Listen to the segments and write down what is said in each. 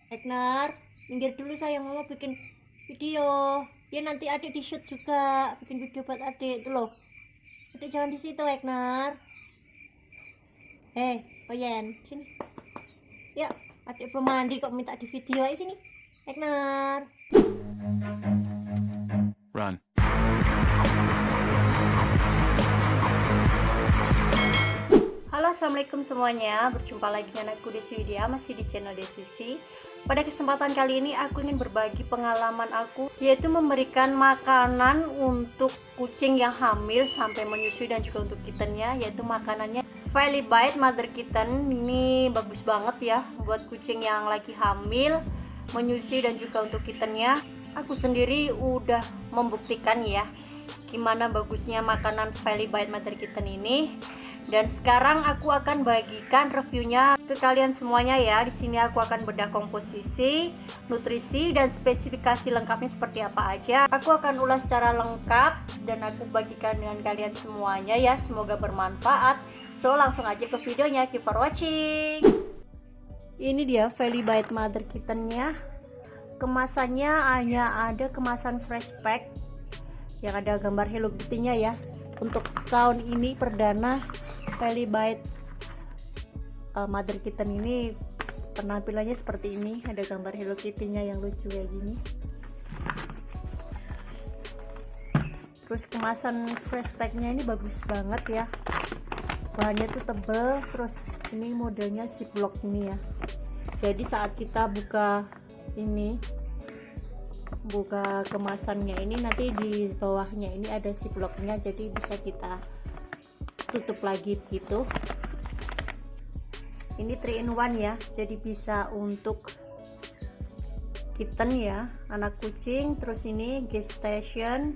Egnar, minggir dulu sayang, mama bikin video. Ya nanti adik di shoot juga, bikin video buat adik tuh loh. Adik jangan di situ, Egnar. Hei, Oyen, sini. Ya, adik belum mandi kok minta di video. Ayo sini, Egnar. Run. Halo, assalamualaikum semuanya. Berjumpa lagi dengan aku Desi Widya, masih di channel Desisi. Pada kesempatan kali ini aku ingin berbagi pengalaman aku, yaitu memberikan makanan untuk kucing yang hamil sampai menyusui dan juga untuk kittennya, yaitu makanannya Felibite Mother Kitten. Ini bagus banget ya buat kucing yang lagi hamil, menyusui dan juga untuk kittennya. Aku sendiri udah membuktikan ya gimana bagusnya makanan Felibite Mother Kitten ini. Dan sekarang aku akan bagikan reviewnya ke kalian semuanya ya. Di sini aku akan bedah komposisi, nutrisi, dan spesifikasi lengkapnya seperti apa aja. Aku akan ulas secara lengkap dan aku bagikan dengan kalian semuanya ya. Semoga bermanfaat. So langsung aja ke videonya. Keep for watching. Ini dia Felibite Mother Kittennya. Kemasannya hanya ada kemasan fresh pack yang ada gambar Hello Kitty-nya ya. Untuk tahun ini perdana Felibite Mother Kitten ini penampilannya seperti ini, ada gambar Hello Kitty-nya yang lucu kayak gini. Terus kemasan fresh pack-nya ini bagus banget ya, bahannya tuh tebel. Terus ini modelnya ziplock ini ya, jadi saat kita buka kemasannya ini, nanti di bawahnya ini ada ziplocknya, jadi bisa kita tutup lagi gitu. Ini 3 in 1 ya, jadi bisa untuk kitten ya, anak kucing. Terus ini gestation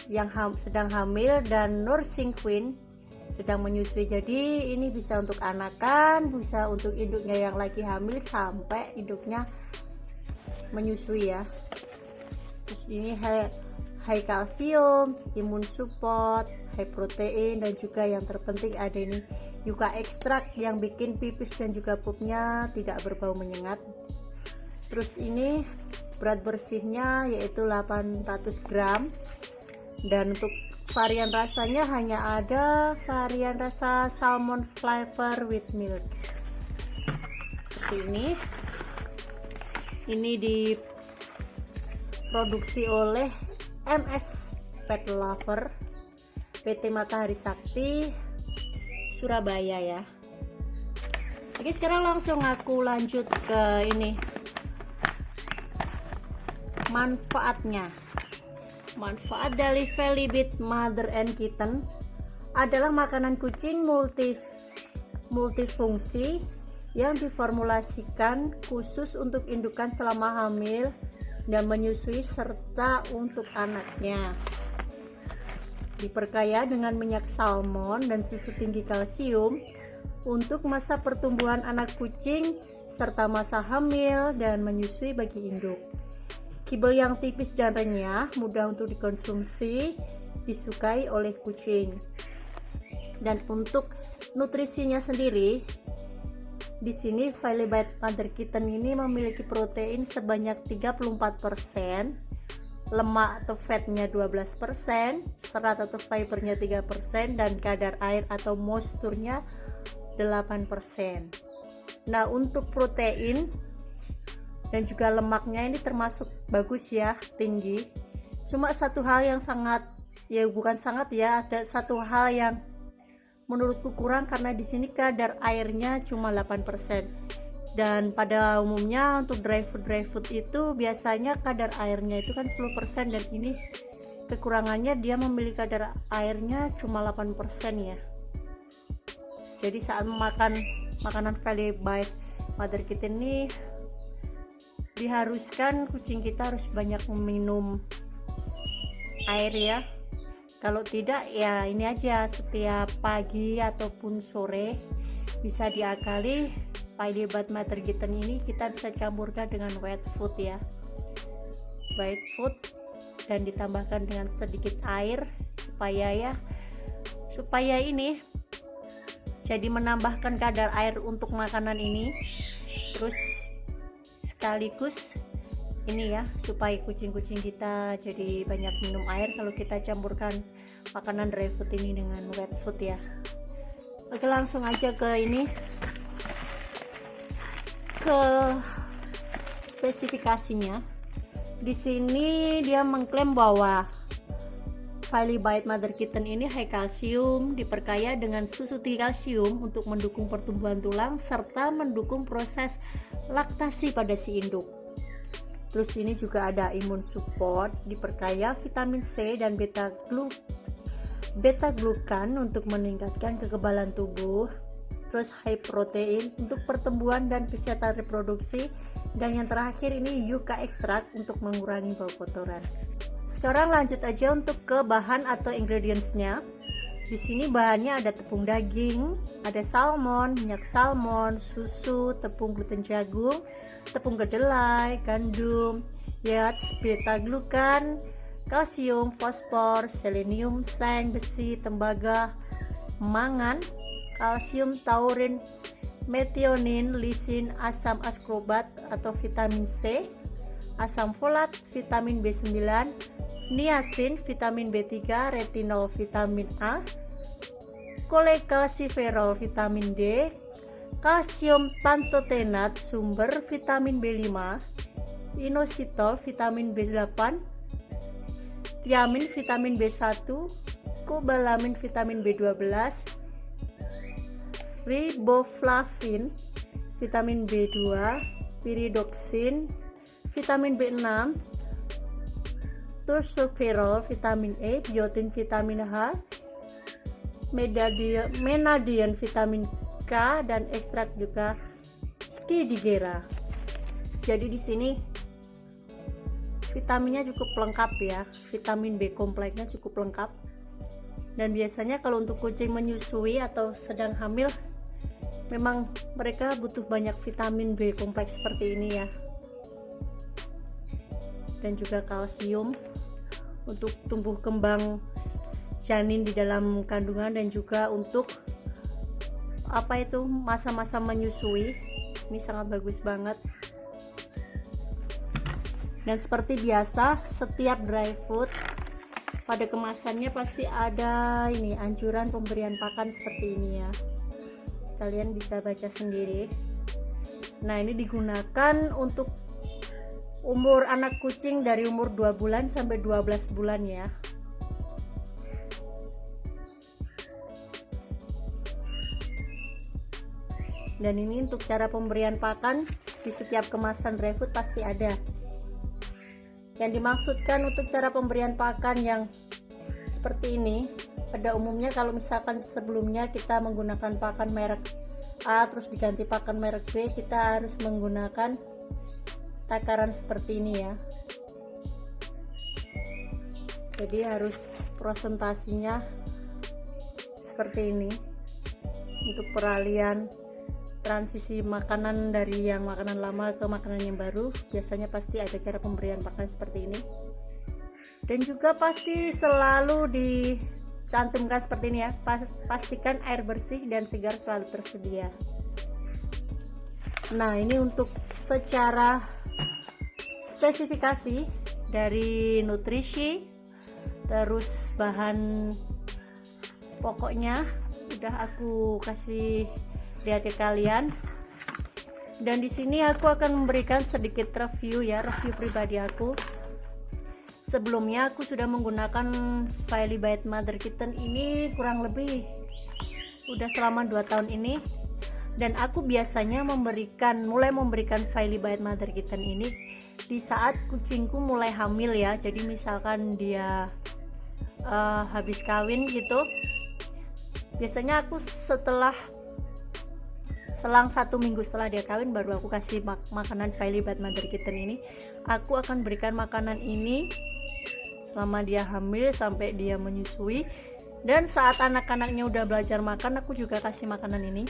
yang sedang hamil, dan nursing queen sedang menyusui. Jadi ini bisa untuk anakan, bisa untuk induknya yang lagi hamil sampai induknya menyusui ya. Terus ini high kalsium, imun support, high protein, dan juga yang terpenting ada ini yuka ekstrak yang bikin pipis dan juga pupnya tidak berbau menyengat. Terus ini berat bersihnya yaitu 800 gram, dan untuk varian rasanya hanya ada varian rasa salmon flavor with milk seperti ini diproduksi oleh MS Pet Lover PT Matahari Sakti Surabaya ya. Oke, sekarang langsung aku lanjut ke ini manfaatnya. Manfaat dari Felibite Mother and Kitten adalah makanan kucing multifungsi yang diformulasikan khusus untuk indukan selama hamil dan menyusui serta untuk anaknya. Diperkaya dengan minyak salmon dan susu tinggi kalsium untuk masa pertumbuhan anak kucing serta masa hamil dan menyusui bagi induk. Kibel yang tipis dan renyah, mudah untuk dikonsumsi, disukai oleh kucing. Dan untuk nutrisinya sendiri, di sini Felibite Mother Kitten ini memiliki protein sebanyak 34%, lemak atau fatnya 12%, serat atau fibernya 3%, dan kadar air atau moisturnya 8%. Nah, untuk protein dan juga lemaknya ini termasuk bagus ya, tinggi. Cuma satu hal yang ada satu hal yang menurutku kurang, karena di sini kadar airnya cuma 8%. Dan pada umumnya untuk dry food itu biasanya kadar airnya itu kan 10%, dan ini kekurangannya dia memiliki kadar airnya cuma 8% ya. Jadi saat makan makanan Felibite Mother Kitten ini diharuskan kucing kita harus banyak meminum air ya. Kalau tidak ya ini aja, setiap pagi ataupun sore bisa diakali Felibite Mother Kitten ini kita bisa campurkan dengan wet food ya, wet food, dan ditambahkan dengan sedikit air supaya ini jadi menambahkan kadar air untuk makanan ini. Terus sekaligus ini ya, supaya kucing-kucing kita jadi banyak minum air kalau kita campurkan makanan dry food ini dengan wet food ya. Oke, langsung aja ke ini, ke spesifikasinya. Di sini dia mengklaim bahwa Filey Bite Mother Kitten ini high kalsium, diperkaya dengan susu tinggi kalsium untuk mendukung pertumbuhan tulang serta mendukung proses laktasi pada si induk. Terus ini juga ada imun support, diperkaya vitamin C dan beta glukan untuk meningkatkan kekebalan tubuh. Terus high protein untuk pertumbuhan dan kesehatan reproduksi, dan yang terakhir ini yucca extract untuk mengurangi bau kotoran. Sekarang lanjut aja untuk ke bahan atau ingredientsnya. Di sini bahannya ada tepung daging, ada salmon, minyak salmon, susu, tepung gluten jagung, tepung kedelai, gandum, yeast, beta glukan, kalsium, fosfor, selenium, seng, besi, tembaga, mangan, kalsium, taurin, metionin, lisin, asam ascorbat atau vitamin C, asam folat, vitamin B9, niacin, vitamin B3, retinol, vitamin A, kolekalsiferol, vitamin D, kalsium pantotenat, sumber vitamin B5, inositol, vitamin B8, thiamin, vitamin B1, kobalamin, vitamin B12, riboflavin, vitamin B2, pyridoxine, vitamin B6, tocopherol, vitamin E, biotin, vitamin H, menadian, vitamin K, dan ekstrak juga Skidigera. Jadi di sini vitaminnya cukup lengkap ya, vitamin B kompleksnya cukup lengkap. Dan biasanya kalau untuk kucing menyusui atau sedang hamil, memang mereka butuh banyak vitamin B kompleks seperti ini ya. Dan juga kalsium untuk tumbuh kembang janin di dalam kandungan, dan juga untuk masa-masa menyusui. Ini sangat bagus banget. Dan seperti biasa, setiap dry food pada kemasannya pasti ada ini anjuran pemberian pakan seperti ini ya. Kalian bisa baca sendiri. Nah, ini digunakan untuk umur anak kucing dari umur 2 bulan sampai 12 bulan ya. Dan ini untuk cara pemberian pakan di setiap kemasan dry food pasti ada. Yang dimaksudkan untuk cara pemberian pakan yang seperti ini, pada umumnya kalau misalkan sebelumnya kita menggunakan pakan merek A terus diganti pakan merek B, kita harus menggunakan takaran seperti ini ya. Jadi harus presentasinya seperti ini untuk peralihan transisi makanan dari yang makanan lama ke makanan yang baru. Biasanya pasti ada cara pemberian pakan seperti ini, dan juga pasti selalu dicantumkan seperti ini ya, pastikan air bersih dan segar selalu tersedia. Nah, ini untuk secara spesifikasi dari nutrisi, terus bahan pokoknya udah aku kasih lihat ke kalian. Dan di sini aku akan memberikan sedikit review ya, review pribadi aku. Sebelumnya aku sudah menggunakan Filey Bite Mother Kitten ini kurang lebih udah selama 2 tahun ini. Dan aku biasanya mulai memberikan Filey Bite Mother Kitten ini di saat kucingku mulai hamil ya. Jadi misalkan dia habis kawin gitu, biasanya aku selang 1 minggu setelah dia kawin baru aku kasih makanan Filey Bite Mother Kitten ini. Aku akan berikan makanan ini selama dia hamil sampai dia menyusui, dan saat anak-anaknya udah belajar makan aku juga kasih makanan ini.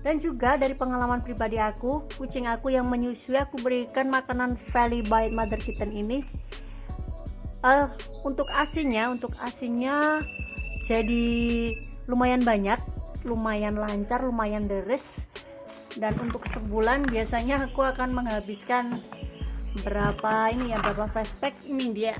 Dan juga dari pengalaman pribadi aku, kucing aku yang menyusui aku berikan makanan Filey Bite Mother Kitten ini. Untuk asinya jadi lumayan banyak, lumayan lancar, lumayan deres. Dan untuk sebulan biasanya aku akan menghabiskan berapa flashback ini dia.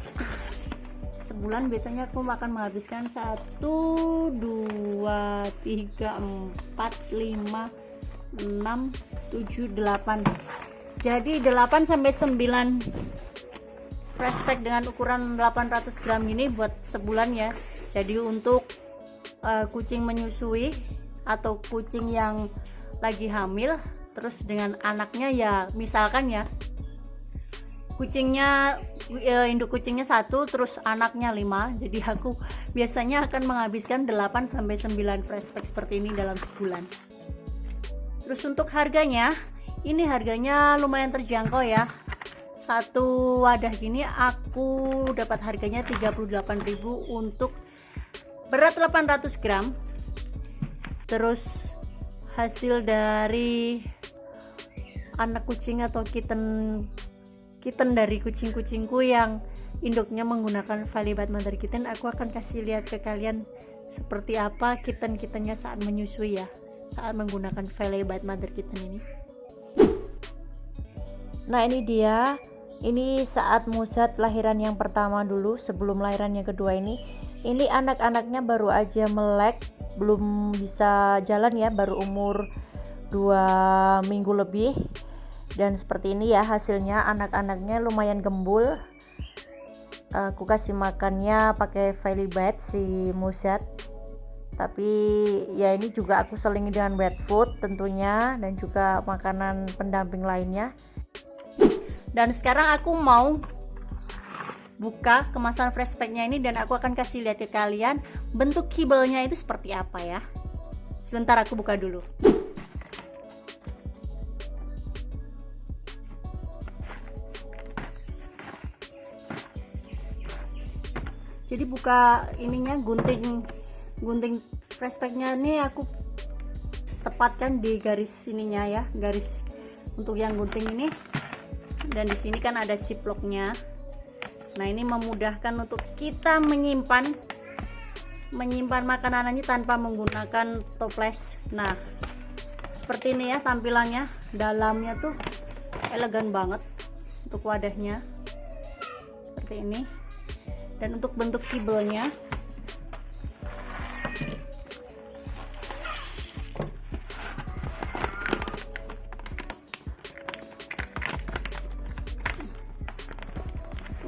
Sebulan biasanya aku akan menghabiskan 1 2 3 4 5 6 7 8. Jadi 8 sampai 9 flashback dengan ukuran 800 gram ini buat sebulan ya. Jadi untuk kucing menyusui atau kucing yang lagi hamil terus dengan anaknya ya, misalkan ya kucingnya induk kucingnya 1 terus anaknya 5, jadi aku biasanya akan menghabiskan 8 sampai 9 flashback seperti ini dalam sebulan. Terus untuk harganya, ini harganya lumayan terjangkau ya. Satu wadah gini aku dapat harganya 38.000 untuk berat 800 gram. Terus hasil dari anak kucing atau kitten dari kucing-kucingku yang induknya menggunakan Valley Bite Mother Kitten, aku akan kasih lihat ke kalian seperti apa kitten-kittennya saat menyusui ya, saat menggunakan Valley Bite Mother Kitten ini. Nah ini dia, ini saat Musat lahiran yang pertama dulu, sebelum lahiran yang kedua ini anak-anaknya baru aja melek, belum bisa jalan ya, baru umur 2 minggu lebih. Dan seperti ini ya hasilnya, anak-anaknya lumayan gembul. Aku kasih makannya pakai Valley Bite si Musat, tapi ya ini juga aku selingi dengan wet food tentunya, dan juga makanan pendamping lainnya. Dan sekarang aku mau buka kemasan flashbacknya ini, dan aku akan kasih lihat ke kalian bentuk kibelnya itu seperti apa ya. Sebentar aku buka dulu. Jadi buka ininya, gunting flashbacknya ini aku tepatkan di garis ininya ya, garis untuk yang gunting ini. Dan di sini kan ada ziplocknya. Nah ini memudahkan untuk kita menyimpan makanannya tanpa menggunakan toples. Nah seperti ini ya tampilannya, dalamnya tuh elegan banget untuk wadahnya seperti ini. Dan untuk bentuk kibelnya,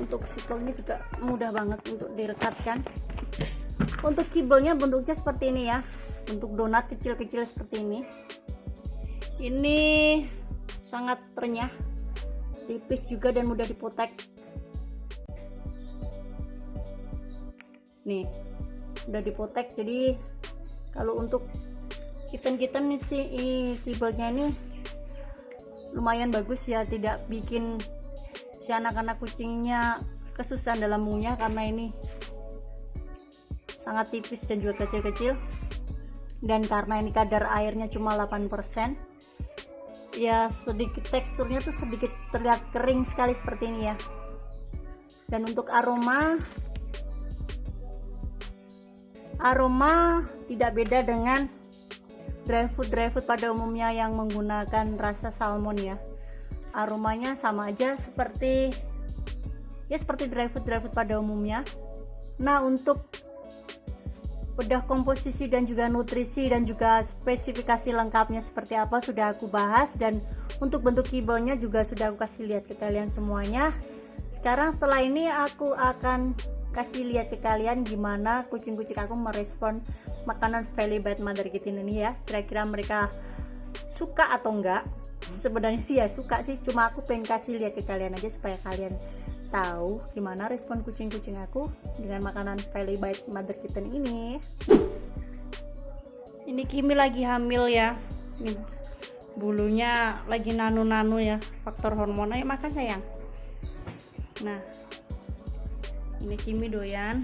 untuk ziplocknya juga mudah banget untuk direkatkan. Untuk kibelnya bentuknya seperti ini ya, bentuk donat kecil-kecil seperti ini. Ini sangat renyah, tipis juga dan mudah dipotek. Nih udah dipotek, jadi kalau untuk kitten sih kibelnya ini lumayan bagus ya, tidak bikin si anak-anak kucingnya kesusahan dalam mengunyah, karena ini sangat tipis dan juga kecil-kecil. Dan karena ini kadar airnya cuma 8%, ya sedikit teksturnya tuh sedikit terlihat kering sekali seperti ini ya. Dan untuk aroma tidak beda dengan dry food pada umumnya yang menggunakan rasa salmon ya. Aromanya sama aja seperti dry food pada umumnya. Nah untuk bedah komposisi dan juga nutrisi dan juga spesifikasi lengkapnya seperti apa sudah aku bahas, dan untuk bentuk kibelnya juga sudah aku kasih lihat ke kalian semuanya. Sekarang setelah ini aku akan kasih lihat ke kalian gimana kucing-kucing aku merespon makanan Valley Bite Mother Kitten ini ya. Kira-kira mereka suka atau enggak. Sebenarnya sih ya suka sih, cuma aku pengen kasih lihat ke kalian aja supaya kalian tahu gimana respon kucing-kucing aku dengan makanan Valley Bite Mother Kitten ini. Ini Kimi lagi hamil ya. Ini bulunya lagi nano-nano ya, faktor hormon. Ayo makan sayang. Nah ini Kimi doyan.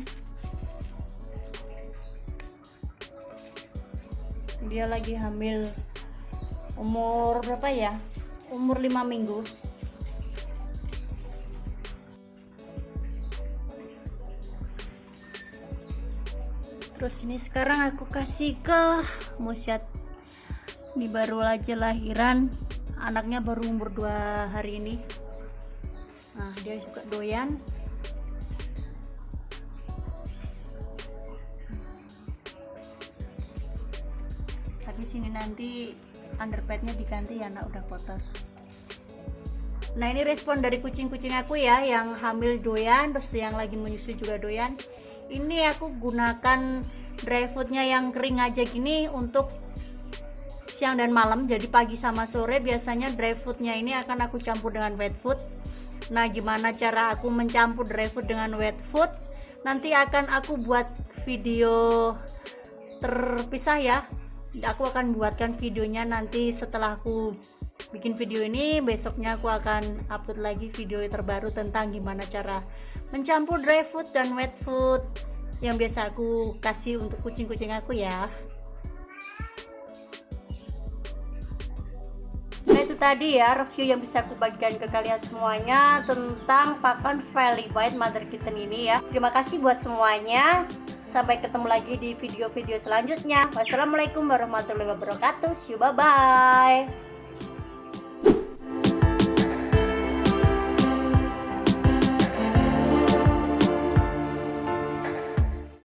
Dia lagi hamil umur berapa ya? Umur 5 minggu. Terus ini sekarang aku kasih ke Musat. Ini baru aja lahiran, anaknya baru umur 2 hari ini. Nah, dia juga doyan. Tapi sini nanti underpadnya diganti ya, nak udah kotor. Nah, ini respon dari kucing-kucing aku ya, yang hamil doyan, terus yang lagi menyusui juga doyan. Ini aku gunakan dry foodnya yang kering aja gini untuk siang dan malam. Jadi pagi sama sore biasanya dry foodnya ini akan aku campur dengan wet food. Nah, gimana cara aku mencampur dry food dengan wet food? Nanti akan aku buat video terpisah ya. Aku akan buatkan videonya nanti setelah aku bikin video ini. Besoknya aku akan upload lagi video terbaru tentang gimana cara mencampur dry food dan wet food yang biasa aku kasih untuk kucing-kucing aku ya. Nah, itu tadi ya review yang bisa aku bagikan ke kalian semuanya tentang pakan Feli Bite Mother Kitten ini ya. Terima kasih buat semuanya. Sampai ketemu lagi di video-video selanjutnya. Wassalamualaikum warahmatullahi wabarakatuh. See you, bye-bye.